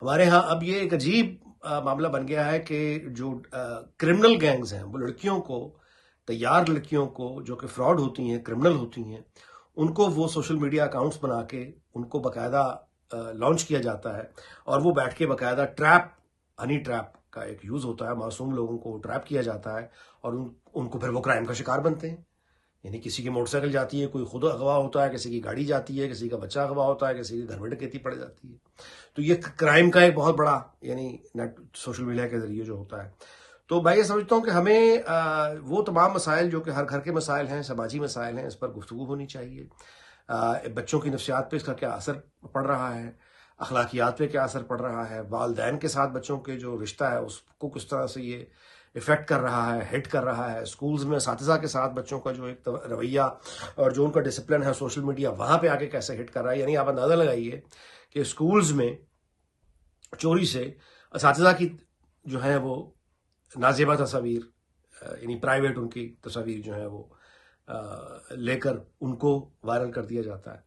ہمارے ہاں اب یہ ایک عجیب معاملہ بن گیا ہے کہ جو کرمنل گینگز ہیں وہ لڑکیوں کو، تیار لڑکیوں کو جو کہ فراڈ ہوتی ہیں، کرمنل ہوتی ہیں، ان کو وہ سوشل میڈیا اکاؤنٹس بنا کے ان کو باقاعدہ لانچ کیا جاتا ہے، اور وہ بیٹھ کے باقاعدہ ٹریپ، ہنی ٹریپ کا ایک یوز ہوتا ہے، معصوم لوگوں کو ٹریپ کیا جاتا ہے، اور ان کو پھر وہ کرائم کا شکار بنتے ہیں۔ یعنی کسی کی موٹر سائیکل جاتی ہے، کوئی خود اغوا ہوتا ہے، کسی کی گاڑی جاتی ہے، کسی کا بچہ اغوا ہوتا ہے، کسی کے گھر میں ڈکیتی پڑ جاتی ہے۔ تو یہ کرائم کا ایک بہت بڑا، یعنی نیٹ سوشل میڈیا کے ذریعے جو ہوتا ہے۔ تو میں یہ سمجھتا ہوں کہ ہمیں وہ تمام مسائل جو کہ ہر گھر کے مسائل ہیں، سماجی مسائل ہیں، اس پر گفتگو ہونی چاہیے۔ بچوں کی نفسیات پہ اس کا کیا اثر پڑ رہا ہے، اخلاقیات پہ کیا اثر پڑ رہا ہے، والدین کے ساتھ بچوں کے جو رشتہ ہے اس کو کس طرح سے یہ افیکٹ کر رہا ہے، ہٹ کر رہا ہے، اسکولز میں اساتذہ کے ساتھ بچوں کا جو ایک رویہ اور جو ان کا ڈسپلن ہے سوشل میڈیا وہاں پہ آ کے کیسے ہٹ کر رہا ہے۔ یعنی آپ اندازہ لگائیے کہ اسکولز میں چوری سے اساتذہ کی جو ہے وہ نازیبہ تصاویر، یعنی پرائیویٹ ان کی تصاویر جو ہیں وہ لے کر ان کو وائرل کر دیا جاتا ہے۔